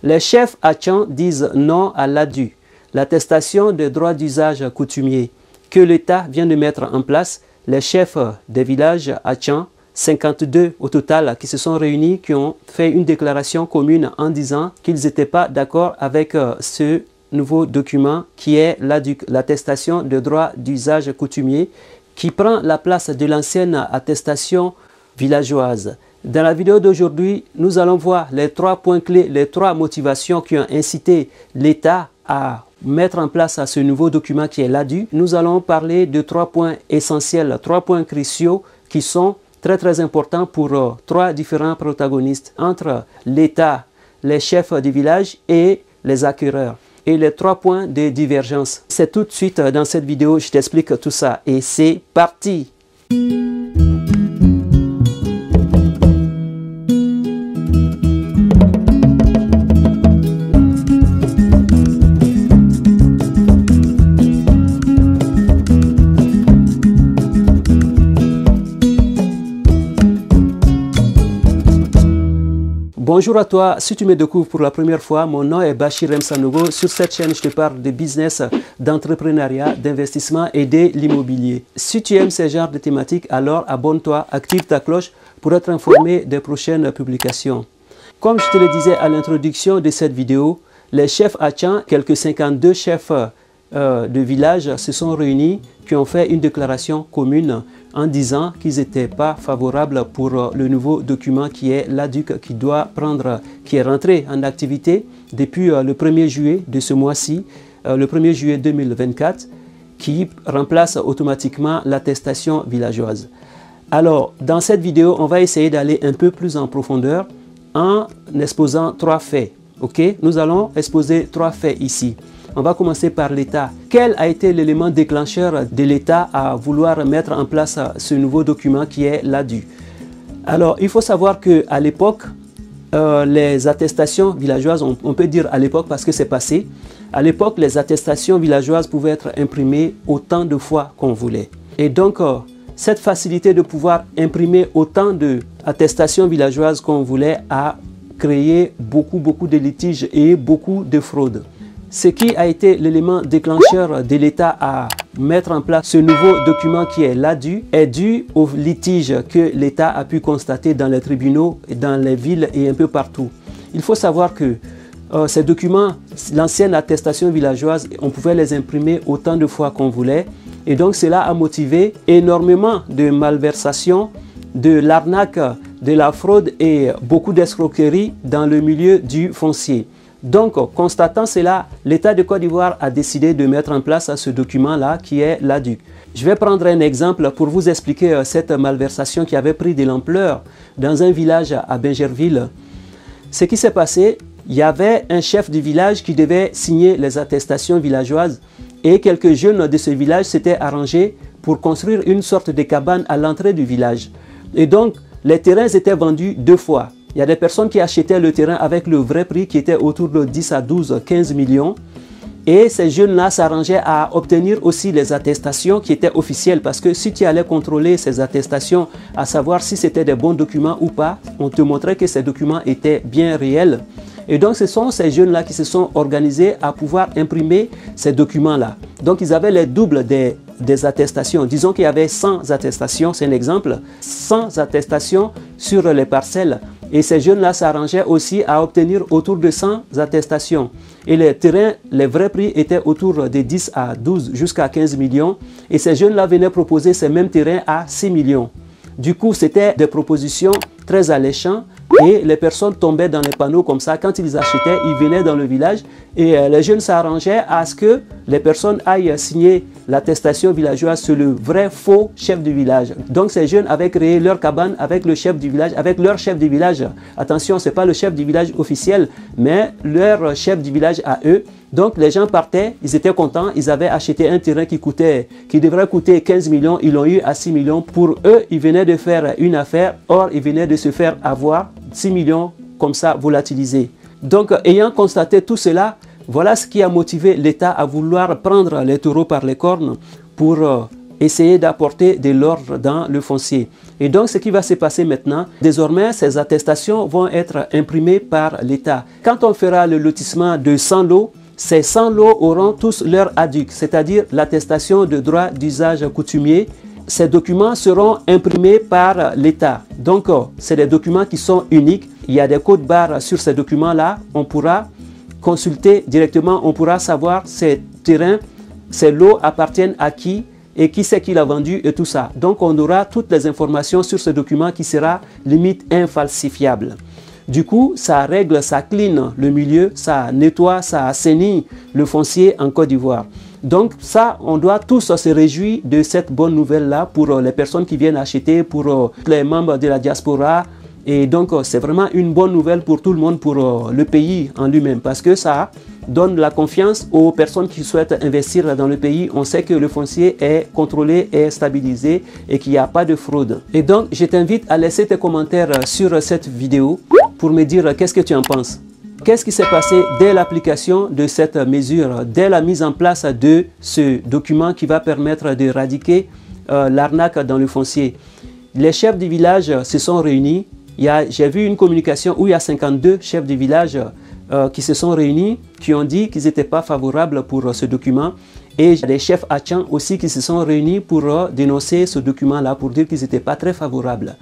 Les chefs Achan disent non à l'ADU, l'attestation des droits d'usage coutumier, que l'État vient de mettre en place. Les chefs des villages Achan, 52 au total, qui se sont réunis, qui ont fait une déclaration commune en disant qu'ils n'étaient pas d'accord avec ce nouveau document qui est l'attestation de droits d'usage coutumier, qui prend la place de l'ancienne attestation villageoise. Dans la vidéo d'aujourd'hui, nous allons voir les 3 points clés, les 3 motivations qui ont incité l'État à mettre en place ce nouveau document qui est l'ADU. Nous allons parler de 3 points essentiels, 3 points cruciaux qui sont très importants pour 3 différents protagonistes entre l'État, les chefs du village et les acquéreurs. Et les 3 points de divergence. C'est tout de suite dans cette vidéo, je t'explique tout ça. Et c'est parti! Bonjour à toi, si tu me découvres pour la première fois, mon nom est Bachir M. Sanogo. Sur cette chaîne, je te parle de business, d'entrepreneuriat, d'investissement et de l'immobilier. Si tu aimes ce genre de thématiques, alors abonne-toi, active ta cloche pour être informé des prochaines publications. Comme je te le disais à l'introduction de cette vidéo, les chefs Achan, quelques 52 chefs de village se sont réunis, qui ont fait une déclaration commune en disant qu'ils n'étaient pas favorables pour le nouveau document qui est l'ADUC qui est rentré en activité depuis le 1er juillet de ce mois-ci, le 1er juillet 2024, qui remplace automatiquement l'attestation villageoise. Alors, dans cette vidéo, on va essayer d'aller un peu plus en profondeur en exposant 3 faits. Ok? Nous allons exposer 3 faits ici. On va commencer par l'État. Quel a été l'élément déclencheur de l'État à vouloir mettre en place ce nouveau document qui est l'ADU? Alors, il faut savoir qu'à l'époque, les attestations villageoises, on peut dire à l'époque parce que c'est passé, à l'époque, les attestations villageoises pouvaient être imprimées autant de fois qu'on voulait. Et donc, cette facilité de pouvoir imprimer autant d'attestations villageoises qu'on voulait a créé beaucoup de litiges et beaucoup de fraudes. Ce qui a été l'élément déclencheur de l'État à mettre en place ce nouveau document qui est l'ADU est dû aux litiges que l'État a pu constater dans les tribunaux, dans les villes et un peu partout. Il faut savoir que ces documents, l'ancienne attestation villageoise, on pouvait les imprimer autant de fois qu'on voulait. Et donc cela a motivé énormément de malversations, de l'arnaque, de la fraude et beaucoup d'escroqueries dans le milieu du foncier. Donc, constatant cela, l'État de Côte d'Ivoire a décidé de mettre en place ce document-là qui est l'ADUC. Je vais prendre un exemple pour vous expliquer cette malversation qui avait pris de l'ampleur dans un village à Bingerville. Ce qui s'est passé, il y avait un chef du village qui devait signer les attestations villageoises et quelques jeunes de ce village s'étaient arrangés pour construire une sorte de cabane à l'entrée du village. Et donc, les terrains étaient vendus 2 fois. Il y a des personnes qui achetaient le terrain avec le vrai prix qui était autour de 10 à 12, 15 millions. Et ces jeunes-là s'arrangeaient à obtenir aussi les attestations qui étaient officielles. Parce que si tu allais contrôler ces attestations, à savoir si c'était des bons documents ou pas, on te montrait que ces documents étaient bien réels. Et donc ce sont ces jeunes-là qui se sont organisés à pouvoir imprimer ces documents-là. Donc ils avaient les doubles des attestations. Disons qu'il y avait 100 attestations, c'est un exemple, 100 attestations sur les parcelles. Et ces jeunes-là s'arrangeaient aussi à obtenir autour de 100 attestations. Et les terrains, les vrais prix étaient autour de 10 à 12 jusqu'à 15 millions. Et ces jeunes-là venaient proposer ces mêmes terrains à 6 millions. Du coup, c'était des propositions très alléchantes et les personnes tombaient dans les panneaux comme ça. Quand ils achetaient, ils venaient dans le village et les jeunes s'arrangeaient à ce que les personnes aillent signer l'attestation villageoise sur le vrai faux chef du village. Donc ces jeunes avaient créé leur cabane avec le chef du village, avec leur chef du village. Attention, ce n'est pas le chef du village officiel, mais leur chef du village à eux. Donc les gens partaient, ils étaient contents, ils avaient acheté un terrain qui devrait coûter 15 millions, ils l'ont eu à 6 millions. Pour eux, ils venaient de faire une affaire, or ils venaient de se faire avoir 6 millions comme ça volatilisés. Donc ayant constaté tout cela, voilà ce qui a motivé l'État à vouloir prendre les taureaux par les cornes pour essayer d'apporter de l'ordre dans le foncier. Et donc, ce qui va se passer maintenant, désormais, ces attestations vont être imprimées par l'État. Quand on fera le lotissement de 100 lots, ces 100 lots auront tous leur ADUC, c'est-à-dire l'attestation de droit d'usage coutumier. Ces documents seront imprimés par l'État. Donc, c'est des documents qui sont uniques. Il y a des codes barres sur ces documents-là. On pourra consulter directement, on pourra savoir ces terrains, ces lots appartiennent à qui et qui c'est qui l'a vendu et tout ça. Donc, on aura toutes les informations sur ce document qui sera limite infalsifiable. Du coup, ça règle, ça clean le milieu, ça nettoie, ça assainit le foncier en Côte d'Ivoire. Donc ça, on doit tous se réjouir de cette bonne nouvelle-là pour les personnes qui viennent acheter, pour les membres de la diaspora. Et donc, c'est vraiment une bonne nouvelle pour tout le monde, pour le pays en lui-même, parce que ça donne la confiance aux personnes qui souhaitent investir dans le pays. On sait que le foncier est contrôlé, est stabilisé et qu'il n'y a pas de fraude. Et donc, je t'invite à laisser tes commentaires sur cette vidéo pour me dire qu'est-ce que tu en penses. Qu'est-ce qui s'est passé dès l'application de cette mesure, dès la mise en place de ce document qui va permettre d'éradiquer l'arnaque dans le foncier? Les chefs du village se sont réunis. J'ai vu une communication où il y a 52 chefs de village qui se sont réunis, qui ont dit qu'ils n'étaient pas favorables pour ce document. Et il y a des chefs Achan aussi qui se sont réunis pour dénoncer ce document-là, pour dire qu'ils n'étaient pas très favorables.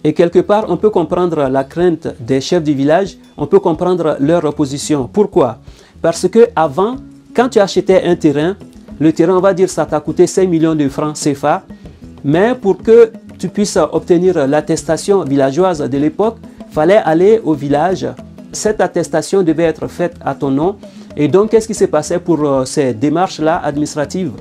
Et quelque part, on peut comprendre la crainte des chefs du village, on peut comprendre leur opposition. Pourquoi? Parce que avant, quand tu achetais un terrain, le terrain, on va dire, ça t'a coûté 5 millions de francs CFA, mais pour que tu puisses obtenir l'attestation villageoise de l'époque, il fallait aller au village. Cette attestation devait être faite à ton nom. Et donc, qu'est-ce qui s'est passé pour ces démarches-là administratives?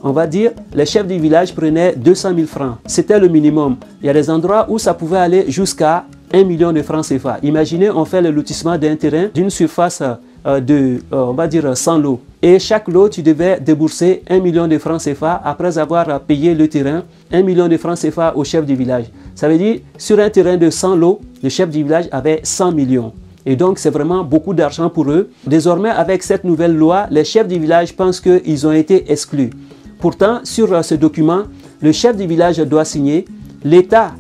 On va dire, les chefs du village prenaient 200 000 francs. C'était le minimum. Il y a des endroits où ça pouvait aller jusqu'à 1 million de francs CFA. Imaginez, on fait le lotissement d'un terrain d'une surface de, on va dire, 100 lots. Et chaque lot, tu devais débourser 1 million de francs CFA après avoir payé le terrain, 1 million de francs CFA au chef du village. Ça veut dire, sur un terrain de 100 lots, le chef du village avait 100 millions. Et donc, c'est vraiment beaucoup d'argent pour eux. Désormais, avec cette nouvelle loi, les chefs du village pensent qu'ils ont été exclus. Pourtant, sur ce document, le chef du village doit signer, l'État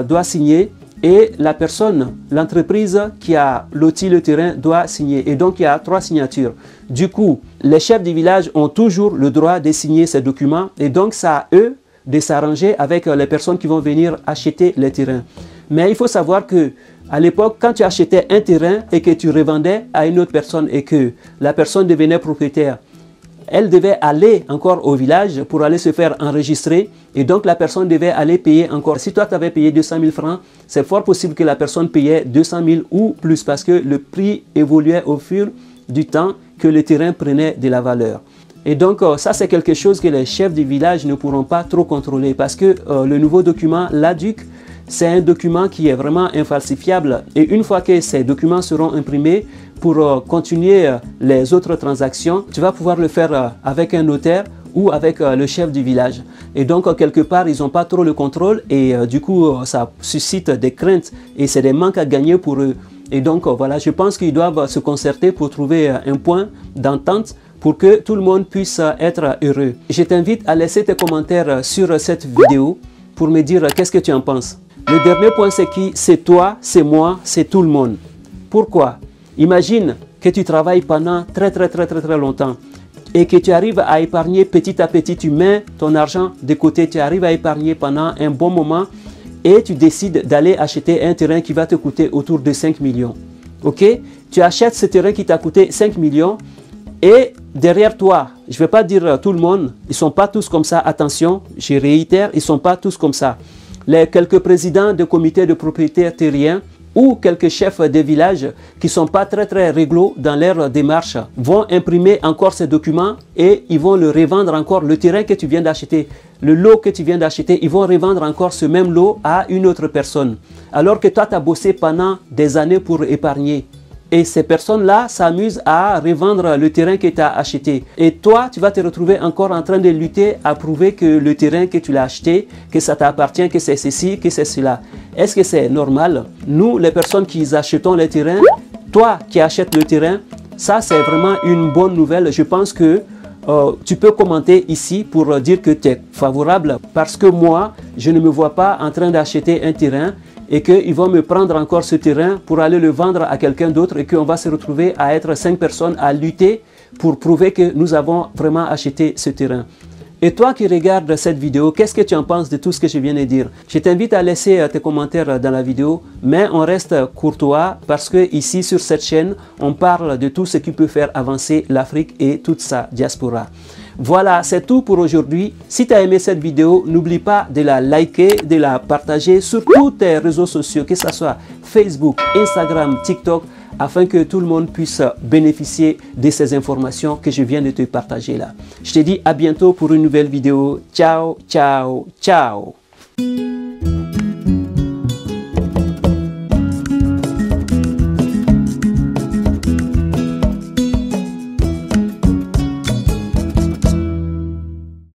doit signer et la personne, l'entreprise qui a loti le terrain doit signer. Et donc, il y a 3 signatures. Du coup, les chefs du village ont toujours le droit de signer ces documents et donc, c'est à eux de s'arranger avec les personnes qui vont venir acheter les terrains. Mais il faut savoir que à l'époque, quand tu achetais un terrain et que tu revendais à une autre personne et que la personne devenait propriétaire, elle devait aller encore au village pour aller se faire enregistrer et donc la personne devait aller payer encore. Si toi tu avais payé 200 000 francs, c'est fort possible que la personne payait 200 000 ou plus parce que le prix évoluait au fur du temps que le terrain prenait de la valeur. Et donc ça c'est quelque chose que les chefs du village ne pourront pas trop contrôler parce que le nouveau document, l'ADUC, c'est un document qui est vraiment infalsifiable et une fois que ces documents seront imprimés pour continuer les autres transactions, tu vas pouvoir le faire avec un notaire ou avec le chef du village. Et donc, quelque part, ils n'ont pas trop le contrôle et du coup, ça suscite des craintes et c'est des manques à gagner pour eux. Et donc, voilà, je pense qu'ils doivent se concerter pour trouver un point d'entente pour que tout le monde puisse être heureux. Je t'invite à laisser tes commentaires sur cette vidéo pour me dire qu'est-ce que tu en penses. Le dernier point, c'est qui? C'est toi, c'est moi, c'est tout le monde. Pourquoi? Imagine que tu travailles pendant très longtemps et que tu arrives à épargner petit à petit, tu mets ton argent de côté, tu arrives à épargner pendant un bon moment et tu décides d'aller acheter un terrain qui va te coûter autour de 5 millions. Ok? Tu achètes ce terrain qui t'a coûté 5 millions et derrière toi, je ne vais pas dire tout le monde, ils ne sont pas tous comme ça, attention, je réitère, ils ne sont pas tous comme ça. Les quelques présidents de comités de propriétaires terriens ou quelques chefs de village qui ne sont pas très réglo dans leur démarche vont imprimer encore ces documents et ils vont le revendre encore, le terrain que tu viens d'acheter, le lot que tu viens d'acheter, ils vont revendre encore ce même lot à une autre personne. Alors que toi, tu as bossé pendant des années pour épargner. Et ces personnes-là s'amusent à revendre le terrain que tu as acheté. Et toi, tu vas te retrouver encore en train de lutter à prouver que le terrain que tu l'as acheté, que ça t'appartient, que c'est ceci, que c'est cela. Est-ce que c'est normal? Nous, les personnes qui achetons les terrains, toi qui achètes le terrain, ça c'est vraiment une bonne nouvelle. Je pense que tu peux commenter ici pour dire que tu es favorable, parce que moi, je ne me vois pas en train d'acheter un terrain et qu'ils vont me prendre encore ce terrain pour aller le vendre à quelqu'un d'autre et qu'on va se retrouver à être 5 personnes à lutter pour prouver que nous avons vraiment acheté ce terrain. Et toi qui regardes cette vidéo, qu'est-ce que tu en penses de tout ce que je viens de dire? Je t'invite à laisser tes commentaires dans la vidéo, mais on reste courtois parce que ici sur cette chaîne, on parle de tout ce qui peut faire avancer l'Afrique et toute sa diaspora. Voilà, c'est tout pour aujourd'hui. Si tu as aimé cette vidéo, n'oublie pas de la liker, de la partager sur tous tes réseaux sociaux, que ce soit Facebook, Instagram, TikTok, afin que tout le monde puisse bénéficier de ces informations que je viens de te partager là. Je te dis à bientôt pour une nouvelle vidéo. Ciao, ciao, ciao.